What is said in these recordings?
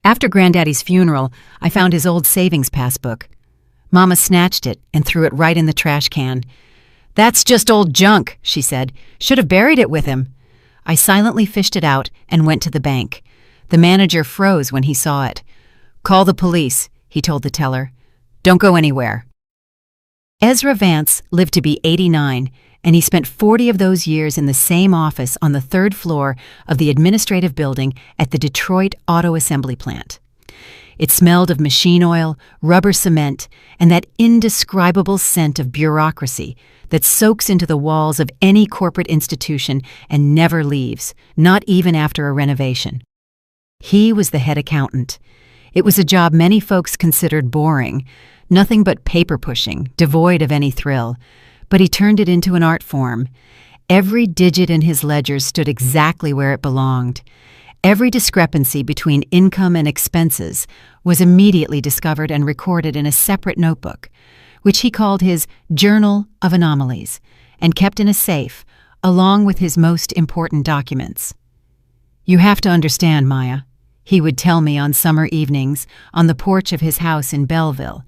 After Granddaddy's funeral, I found his old savings passbook. Mama snatched it and threw it right in the trash can. "That's just old junk," she said. "Should have buried it with him." I silently fished it out and went to the bank. The manager froze when he saw it. "Call the police," he told the teller. "Don't go anywhere." Ezra Vance lived to be 89, and he spent 40 of those years in the same office on the 3rd floor of the administrative building at the Detroit Auto Assembly Plant. It smelled of machine oil, rubber cement, and that indescribable scent of bureaucracy that soaks into the walls of any corporate institution and never leaves, not even after a renovation. He was the head accountant. It was a job many folks considered boring, nothing but paper pushing, devoid of any thrill. But he turned it into an art form. Every digit in his ledgers stood exactly where it belonged. Every discrepancy between income and expenses was immediately discovered and recorded in a separate notebook, which he called his Journal of Anomalies, and kept in a safe, along with his most important documents. "You have to understand, Maya," he would tell me on summer evenings on the porch of his house in Belleville,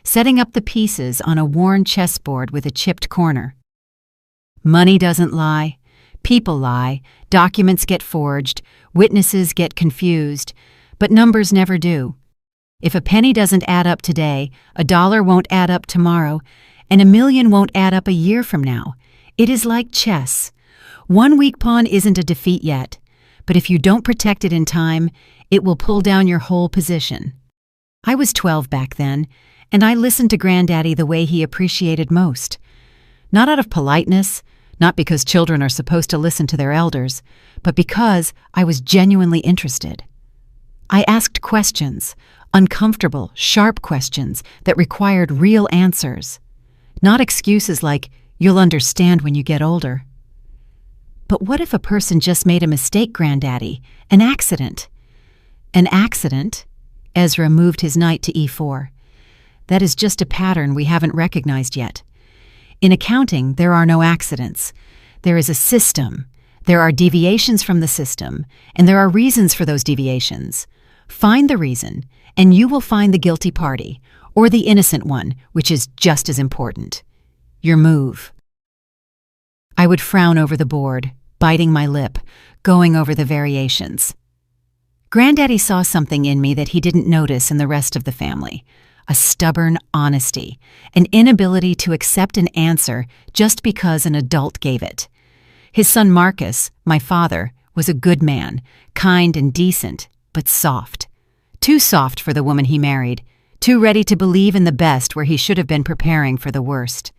setting up the pieces on a worn chessboard with a chipped corner. "Money doesn't lie. People lie. Documents get forged. Witnesses get confused. But numbers never do. If a penny doesn't add up today, a dollar won't add up tomorrow, and 1,000,000 won't add up a year from now. It is like chess. One weak pawn isn't a defeat yet, but if you don't protect it in time, it will pull down your whole position." I was 12 back then, and I listened to Granddaddy the way he appreciated most. Not out of politeness, not because children are supposed to listen to their elders, but because I was genuinely interested. I asked questions, uncomfortable, sharp questions that required real answers. Not excuses like, "You'll understand when you get older." But what if a person just made a mistake, Granddaddy? An accident? An accident? Ezra moved his knight to E4. That is just a pattern we haven't recognized yet. In accounting, there are no accidents. There is a system. There are deviations from the system, and there are reasons for those deviations. Find the reason, and you will find the guilty party, or the innocent one, which is just as important. Your move. I would frown over the board, biting my lip, going over the variations. Granddaddy saw something in me that he didn't notice in the rest of the family. A stubborn honesty, an inability to accept an answer just because an adult gave it. His son Marcus, my father, was a good man, kind and decent, but soft. Too soft for the woman he married, too ready to believe in the best where he should have been preparing for the worst.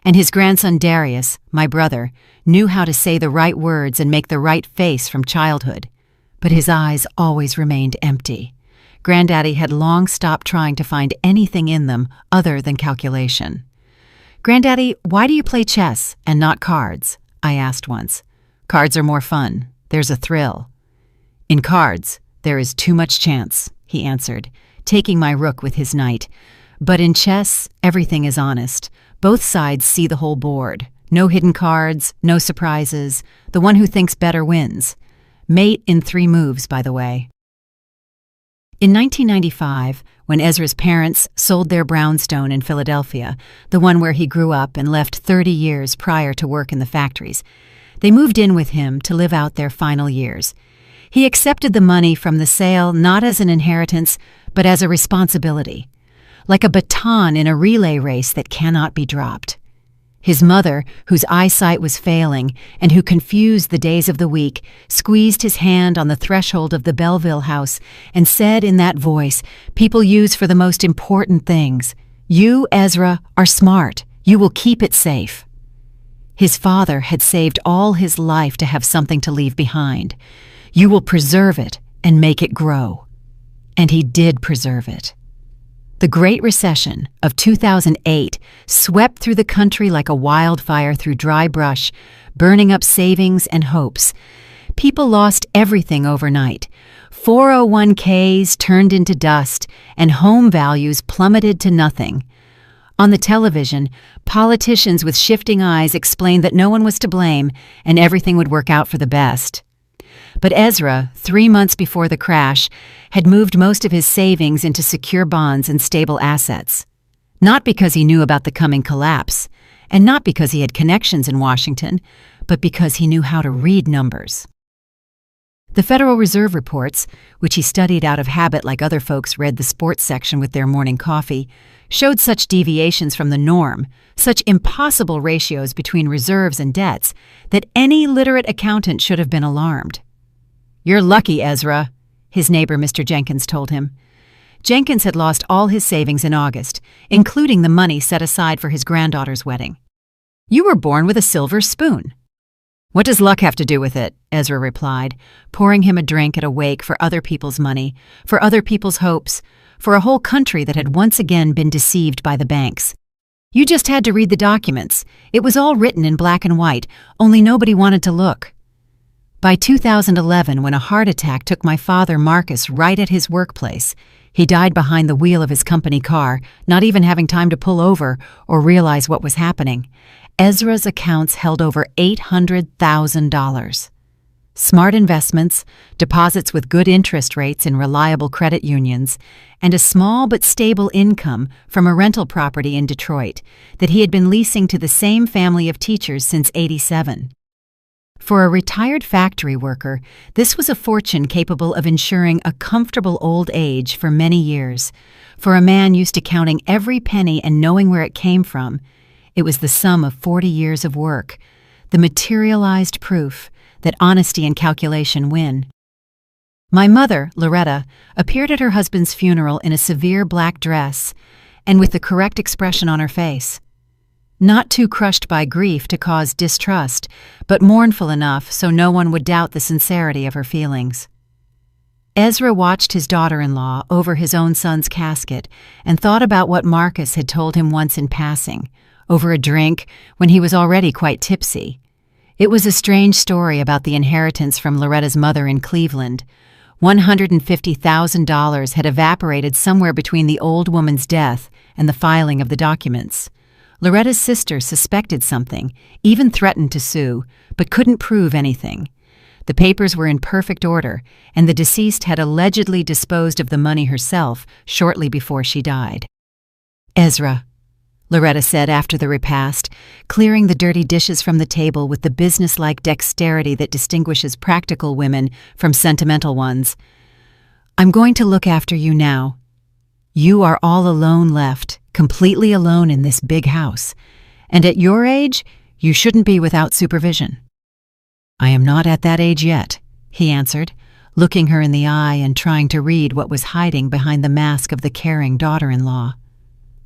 And his grandson Darius, my brother, knew how to say the right words and make the right face from childhood, but his eyes always remained empty. Granddaddy had long stopped trying to find anything in them other than calculation. "Granddaddy, why do you play chess and not cards?" I asked once. "Cards are more fun. There's a thrill." "In cards, there is too much chance," he answered, taking my rook with his knight. "But in chess, everything is honest. Both sides see the whole board. No hidden cards, no surprises. The one who thinks better wins. Mate in 3 moves, by the way." In 1995, when Ezra's parents sold their brownstone in Philadelphia, the one where he grew up and left 30 years prior to work in the factories, they moved in with him to live out their final years. He accepted the money from the sale not as an inheritance, but as a responsibility, like a baton in a relay race that cannot be dropped. His mother, whose eyesight was failing and who confused the days of the week, squeezed his hand on the threshold of the Belleville house and said in that voice people use for the most important things, "You, Ezra, are smart. You will keep it safe." His father had saved all his life to have something to leave behind. "You will preserve it and make it grow." And he did preserve it. The Great Recession of 2008 swept through the country like a wildfire through dry brush, burning up savings and hopes. People lost everything overnight. 401ks turned into dust, and home values plummeted to nothing. On the television, politicians with shifting eyes explained that no one was to blame and everything would work out for the best. But Ezra, 3 months before the crash, had moved most of his savings into secure bonds and stable assets. Not because he knew about the coming collapse, and not because he had connections in Washington, but because he knew how to read numbers. The Federal Reserve reports, which he studied out of habit like other folks read the sports section with their morning coffee, showed such deviations from the norm, such impossible ratios between reserves and debts, that any literate accountant should have been alarmed. "You're lucky, Ezra," his neighbor Mr. Jenkins told him. Jenkins had lost all his savings in August, including the money set aside for his granddaughter's wedding. "You were born with a silver spoon." "What does luck have to do with it?" Ezra replied, pouring him a drink at a wake for other people's money, for other people's hopes, for a whole country that had once again been deceived by the banks. "You just had to read the documents. It was all written in black and white, only nobody wanted to look. By 2011, when a heart attack took my father Marcus right at his workplace, he died behind the wheel of his company car, not even having time to pull over or realize what was happening. Ezra's accounts held over $800,000. Smart investments, deposits with good interest rates in reliable credit unions, and a small but stable income from a rental property in Detroit that he had been leasing to the same family of teachers since '87. For a retired factory worker, this was a fortune capable of ensuring a comfortable old age for many years. For a man used to counting every penny and knowing where it came from, it was the sum of 40 years of work, the materialized proof that honesty and calculation win. My mother, Loretta, appeared at her husband's funeral in a severe black dress and with the correct expression on her face. Not too crushed by grief to cause distrust, but mournful enough so no one would doubt the sincerity of her feelings. Ezra watched his daughter-in-law over his own son's casket and thought about what Marcus had told him once in passing, over a drink when he was already quite tipsy. It was a strange story about the inheritance from Loretta's mother in Cleveland. $150,000 had evaporated somewhere between the old woman's death and the filing of the documents. Loretta's sister suspected something, even threatened to sue, but couldn't prove anything. The papers were in perfect order, and the deceased had allegedly disposed of the money herself shortly before she died. "Ezra," Loretta said after the repast, clearing the dirty dishes from the table with the businesslike dexterity that distinguishes practical women from sentimental ones, "I'm going to look after you now. You are all alone left, completely alone in this big house, and at your age, you shouldn't be without supervision." "I am not at that age yet," he answered, looking her in the eye and trying to read what was hiding behind the mask of the caring daughter-in-law.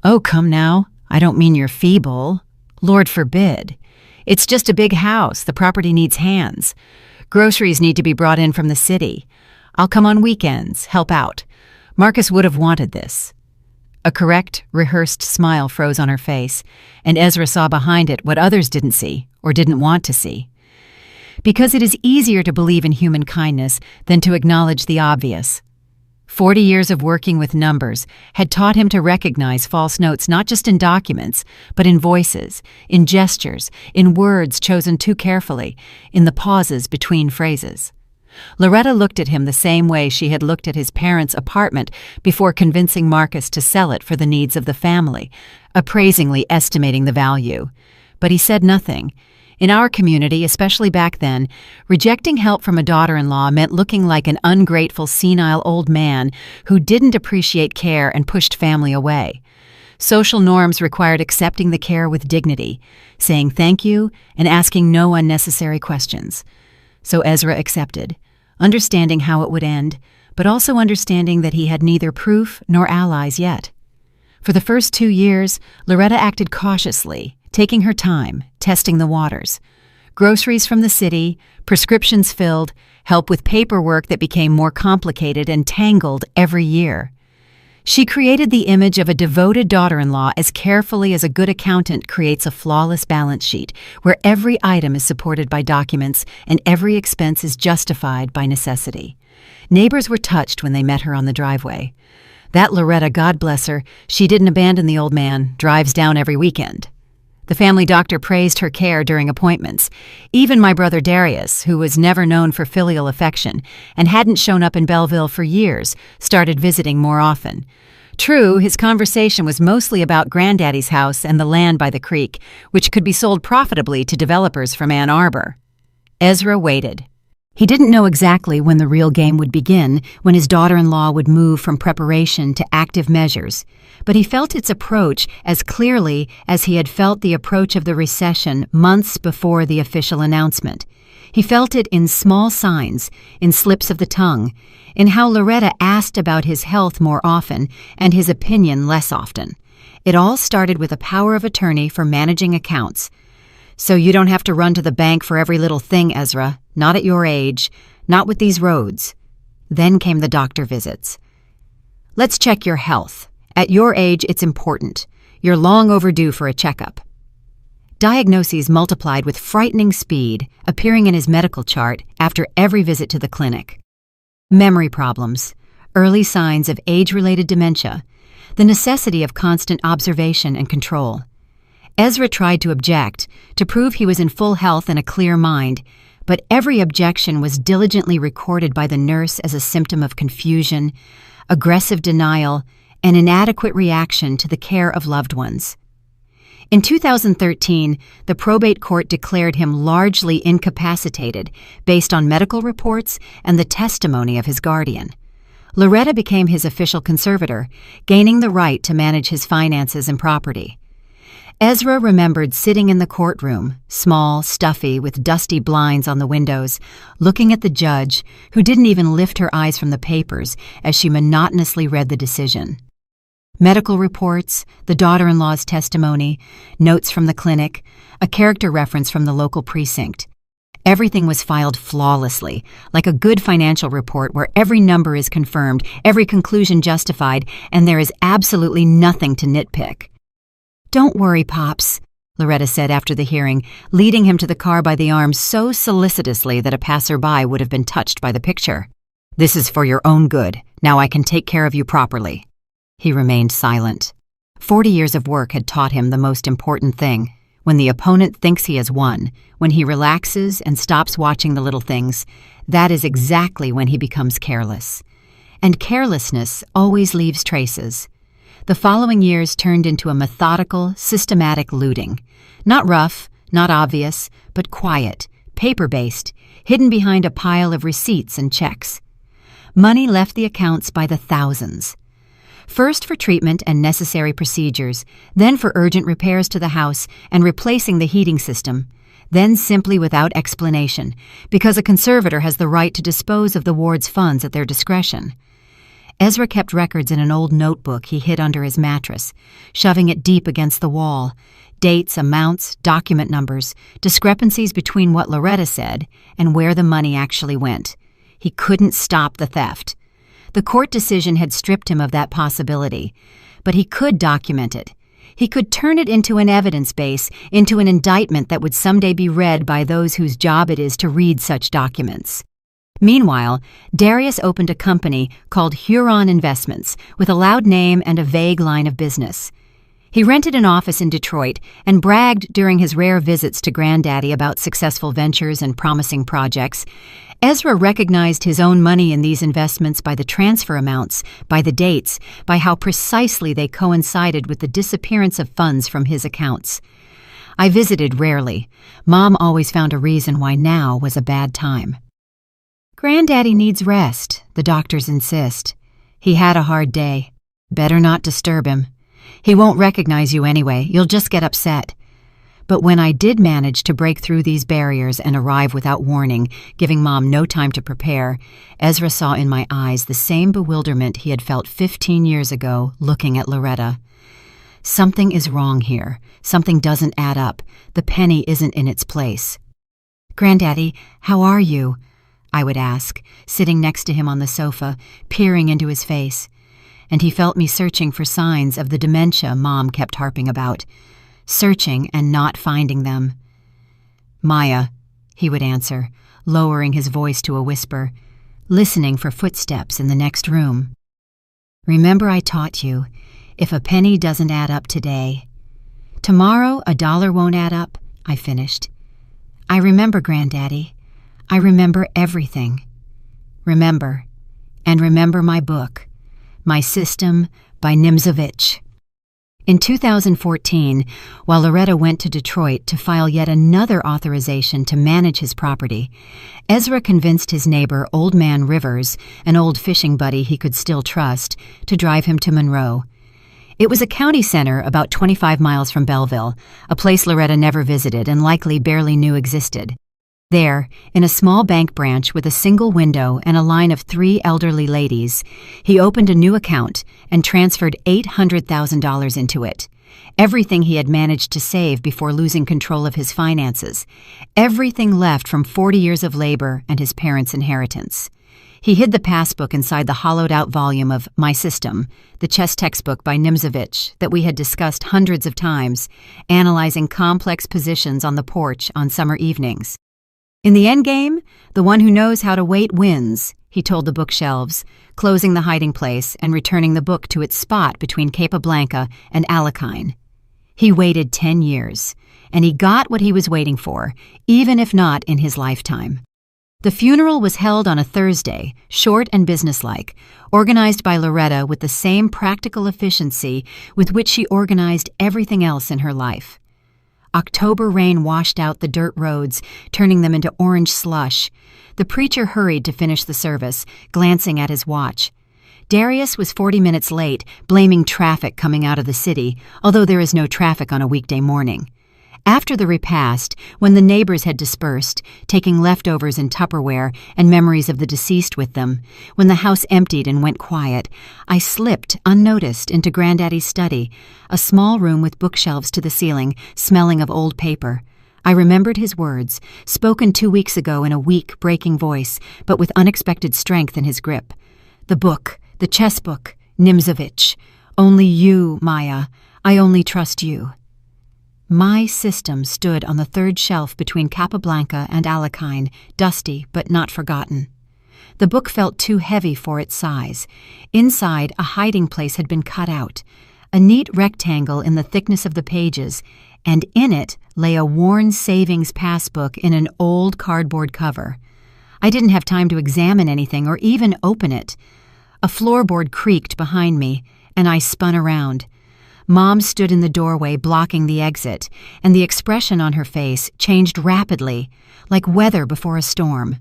"Oh, come now. I don't mean you're feeble. Lord forbid. It's just a big house. The property needs hands. Groceries need to be brought in from the city. I'll come on weekends, help out. Marcus would have wanted this." A correct, rehearsed smile froze on her face, and Ezra saw behind it what others didn't see or didn't want to see. Because it is easier to believe in human kindness than to acknowledge the obvious. 40 years of working with numbers had taught him to recognize false notes not just in documents, but in voices, in gestures, in words chosen too carefully, in the pauses between phrases. Loretta looked at him the same way she had looked at his parents' apartment before convincing Marcus to sell it for the needs of the family, appraisingly estimating the value. But he said nothing. In our community, especially back then, rejecting help from a daughter-in-law meant looking like an ungrateful, senile old man who didn't appreciate care and pushed family away. Social norms required accepting the care with dignity, saying thank you, and asking no unnecessary questions. So Ezra accepted, understanding how it would end, but also understanding that he had neither proof nor allies yet. For the first 2 years, Loretta acted cautiously, taking her time, testing the waters. Groceries from the city, prescriptions filled, help with paperwork that became more complicated and tangled every year. She created the image of a devoted daughter-in-law as carefully as a good accountant creates a flawless balance sheet, where every item is supported by documents and every expense is justified by necessity. Neighbors were touched when they met her on the driveway. That Loretta, God bless her, she didn't abandon the old man, drives down every weekend. The family doctor praised her care during appointments. Even my brother Darius, who was never known for filial affection and hadn't shown up in Belleville for years, started visiting more often. True, his conversation was mostly about Granddaddy's house and the land by the creek, which could be sold profitably to developers from Ann Arbor. Ezra waited. He didn't know exactly when the real game would begin, when his daughter-in-law would move from preparation to active measures, but he felt its approach as clearly as he had felt the approach of the recession months before the official announcement. He felt it in small signs, in slips of the tongue, in how Loretta asked about his health more often and his opinion less often. It all started with a power of attorney for managing accounts. "So you don't have to run to the bank for every little thing, Ezra. Not at your age. Not with these roads." Then came the doctor visits. "Let's check your health. At your age, it's important. You're long overdue for a checkup." Diagnoses multiplied with frightening speed, appearing in his medical chart after every visit to the clinic. Memory problems, early signs of age-related dementia, the necessity of constant observation and control. Ezra tried to object, to prove he was in full health and a clear mind, but every objection was diligently recorded by the nurse as a symptom of confusion, aggressive denial, and inadequate reaction to the care of loved ones. In 2013, the probate court declared him largely incapacitated based on medical reports and the testimony of his guardian. Loretta became his official conservator, gaining the right to manage his finances and property. Ezra remembered sitting in the courtroom, small, stuffy, with dusty blinds on the windows, looking at the judge, who didn't even lift her eyes from the papers as she monotonously read the decision. Medical reports, the daughter-in-law's testimony, notes from the clinic, a character reference from the local precinct. Everything was filed flawlessly, like a good financial report where every number is confirmed, every conclusion justified, and there is absolutely nothing to nitpick. "Don't worry, Pops," Loretta said after the hearing, leading him to the car by the arm so solicitously that a passerby would have been touched by the picture. "This is for your own good. Now I can take care of you properly." He remained silent. 40 years of work had taught him the most important thing. When the opponent thinks he has won, when he relaxes and stops watching the little things, that is exactly when he becomes careless. And carelessness always leaves traces. The following years turned into a methodical, systematic looting. Not rough, not obvious, but quiet, paper-based, hidden behind a pile of receipts and checks. Money left the accounts by the thousands. First for treatment and necessary procedures, then for urgent repairs to the house and replacing the heating system, then simply without explanation, because a conservator has the right to dispose of the ward's funds at their discretion. Ezra kept records in an old notebook he hid under his mattress, shoving it deep against the wall. Dates, amounts, document numbers, discrepancies between what Loretta said and where the money actually went. He couldn't stop the theft. The court decision had stripped him of that possibility, but he could document it. He could turn it into an evidence base, into an indictment that would someday be read by those whose job it is to read such documents. Meanwhile, Darius opened a company called Huron Investments with a loud name and a vague line of business. He rented an office in Detroit and bragged during his rare visits to Granddaddy about successful ventures and promising projects. Ezra recognized his own money in these investments by the transfer amounts, by the dates, by how precisely they coincided with the disappearance of funds from his accounts. I visited rarely. Mom always found a reason why now was a bad time. "Granddaddy needs rest," the doctors insist. "He had a hard day. Better not disturb him. He won't recognize you anyway. You'll just get upset." But when I did manage to break through these barriers and arrive without warning, giving Mom no time to prepare, Ezra saw in my eyes the same bewilderment he had felt 15 years ago looking at Loretta. Something is wrong here. Something doesn't add up. The penny isn't in its place. "Granddaddy, how are you?" I would ask, sitting next to him on the sofa, peering into his face. And he felt me searching for signs of the dementia Mom kept harping about. Searching and not finding them. "Maya," he would answer, lowering his voice to a whisper, listening for footsteps in the next room. "Remember I taught you, if a penny doesn't add up today, Tomorrow a dollar won't add up, I finished. I remember, Granddaddy. I remember everything. Remember. And remember my book, My System by Nimzovich. In 2014, while Loretta went to Detroit to file yet another authorization to manage his property, Ezra convinced his neighbor, Old Man Rivers, an old fishing buddy he could still trust, to drive him to Monroe. It was a county center about 25 miles from Belleville, a place Loretta never visited and likely barely knew existed. There, in a small bank branch with a single window and a line of 3 elderly ladies, he opened a new account and transferred $800,000 into it. Everything he had managed to save before losing control of his finances. Everything left from 40 years of labor and his parents' inheritance. He hid the passbook inside the hollowed-out volume of My System, the chess textbook by Nimzovich that we had discussed hundreds of times, analyzing complex positions on the porch on summer evenings. In the endgame, the one who knows how to wait wins, he told the bookshelves, closing the hiding place and returning the book to its spot between Capablanca and Alekhine. He waited 10 years, and he got what he was waiting for, even if not in his lifetime. The funeral was held on a Thursday, short and businesslike, organized by Loretta with the same practical efficiency with which she organized everything else in her life. October rain washed out the dirt roads, turning them into orange slush. The preacher hurried to finish the service, glancing at his watch. Darius was 40 minutes late, blaming traffic coming out of the city, although there is no traffic on a weekday morning. After the repast, when the neighbors had dispersed, taking leftovers in Tupperware and memories of the deceased with them, when the house emptied and went quiet, I slipped, unnoticed, into Granddaddy's study, a small room with bookshelves to the ceiling, smelling of old paper. I remembered his words, spoken 2 weeks ago in a weak, breaking voice, but with unexpected strength in his grip. The book, the chess book, Nimzovich. Only you, Maya. I only trust you. My System stood on the 3rd shelf between Capablanca and Alekhine, dusty but not forgotten. The book felt too heavy for its size. Inside, a hiding place had been cut out, a neat rectangle in the thickness of the pages, and in it lay a worn savings passbook in an old cardboard cover. I didn't have time to examine anything or even open it. A floorboard creaked behind me, and I spun around. Mom stood in the doorway blocking the exit, and the expression on her face changed rapidly, like weather before a storm.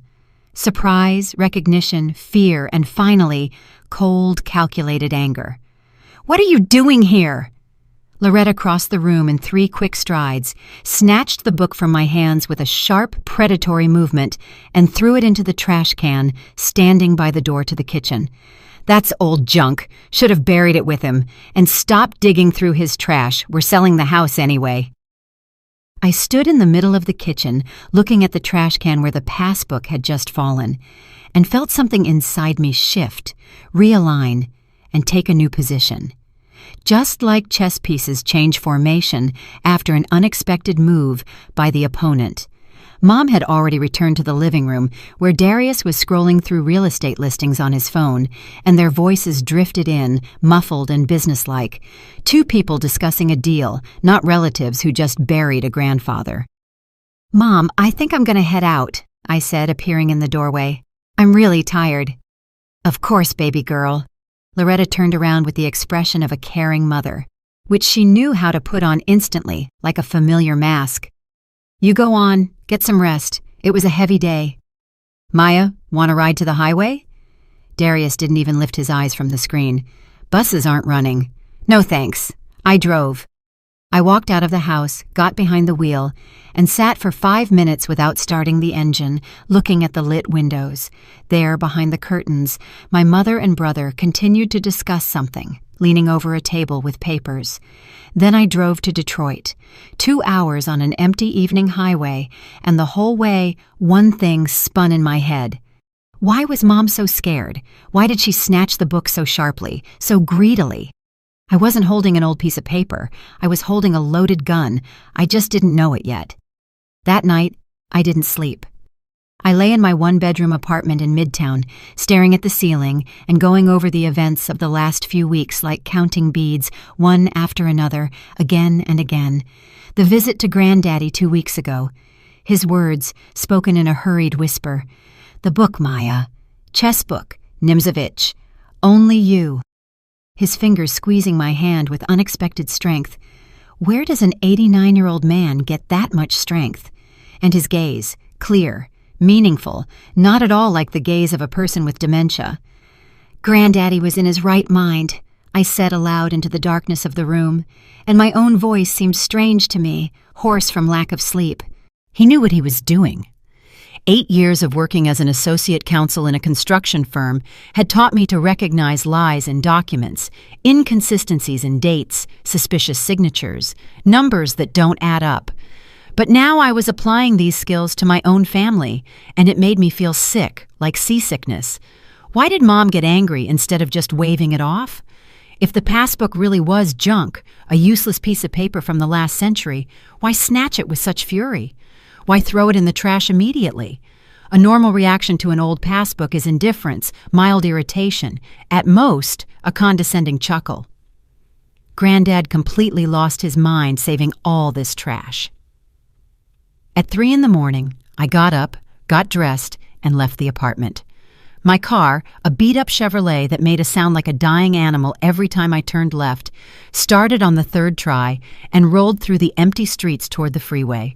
Surprise, recognition, fear, and finally, cold, calculated anger. "What are you doing here?" Loretta crossed the room in 3 quick strides, snatched the book from my hands with a sharp, predatory movement, and threw it into the trash can, standing by the door to the kitchen. "That's old junk. Should have buried it with him. And stop digging through his trash. We're selling the house anyway." I stood in the middle of the kitchen, looking at the trash can where the passbook had just fallen, and felt something inside me shift, realign, and take a new position. Just like chess pieces change formation after an unexpected move by the opponent. Mom had already returned to the living room, where Darius was scrolling through real estate listings on his phone, and their voices drifted in, muffled and businesslike. 2 people discussing a deal, not relatives who just buried a grandfather. "Mom, I think I'm going to head out," I said, appearing in the doorway. "I'm really tired." "Of course, baby girl." Loretta turned around with the expression of a caring mother, which she knew how to put on instantly, like a familiar mask. "You go on. Get some rest. It was a heavy day." "Maya, want a ride to the highway?" Darius didn't even lift his eyes from the screen. "Buses aren't running." "No thanks. I drove." I walked out of the house, got behind the wheel, and sat for 5 minutes without starting the engine, looking at the lit windows. There, behind the curtains, my mother and brother continued to discuss something, leaning over a table with papers. Then I drove to Detroit. 2 hours on an empty evening highway, and the whole way, one thing spun in my head. Why was Mom so scared? Why did she snatch the book so sharply, so greedily? I wasn't holding an old piece of paper. I was holding a loaded gun. I just didn't know it yet. That night, I didn't sleep. I lay in my one-bedroom apartment in Midtown, staring at the ceiling and going over the events of the last few weeks like counting beads, one after another, again and again. The visit to Granddaddy 2 weeks ago. His words, spoken in a hurried whisper. The book, Maya. Chess book, Nimzovich. Only you. His fingers squeezing my hand with unexpected strength. Where does an 89-year-old man get that much strength? And his gaze, clear, meaningful, not at all like the gaze of a person with dementia. Granddaddy was in his right mind, I said aloud into the darkness of the room, and my own voice seemed strange to me, hoarse from lack of sleep. He knew what he was doing. 8 years of working as an associate counsel in a construction firm had taught me to recognize lies in documents, inconsistencies in dates, suspicious signatures, numbers that don't add up. But now I was applying these skills to my own family, and it made me feel sick, like seasickness. Why did Mom get angry instead of just waving it off? If the passbook really was junk, a useless piece of paper from the last century, why snatch it with such fury? Why throw it in the trash immediately? A normal reaction to an old passbook is indifference, mild irritation, at most, a condescending chuckle. Granddad completely lost his mind saving all this trash. At 3 a.m, I got up, got dressed, and left the apartment. My car, a beat-up Chevrolet that made a sound like a dying animal every time I turned left, started on the third try and rolled through the empty streets toward the freeway.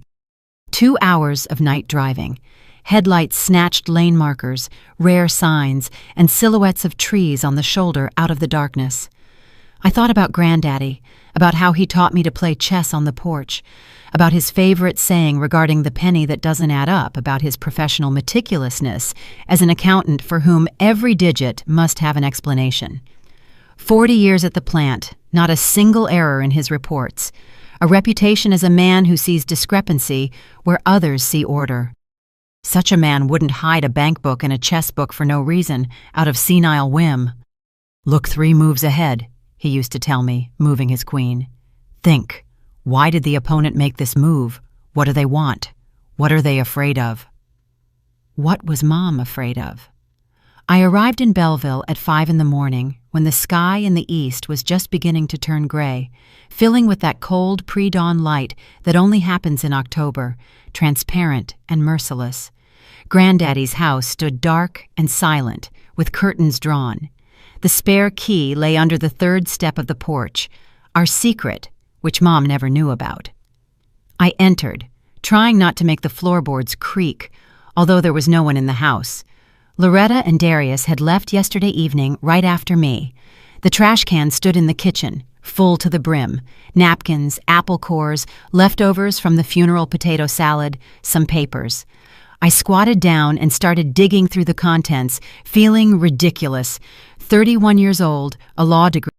2 hours of night driving. Headlights snatched lane markers, rare signs, and silhouettes of trees on the shoulder out of the darkness. I thought about Granddaddy, about how he taught me to play chess on the porch, about his favorite saying regarding the penny that doesn't add up, about his professional meticulousness as an accountant for whom every digit must have an explanation. 40 years at the plant, not a single error in his reports. A reputation as a man who sees discrepancy where others see order. Such a man wouldn't hide a bank book and a chess book for no reason, out of senile whim. Look 3 moves ahead, he used to tell me, moving his queen. Think. Why did the opponent make this move? What do they want? What are they afraid of? What was Mom afraid of? I arrived in Belleville at 5 a.m. when the sky in the east was just beginning to turn gray, filling with that cold pre-dawn light that only happens in October, transparent and merciless. Granddaddy's house stood dark and silent, with curtains drawn. The spare key lay under the third step of the porch, our secret, which Mom never knew about. I entered, trying not to make the floorboards creak, although there was no one in the house. Loretta and Darius had left yesterday evening right after me. The trash can stood in the kitchen, full to the brim. Napkins, apple cores, leftovers from the funeral potato salad, some papers. I squatted down and started digging through the contents, feeling ridiculous. 31 years old, a law degree.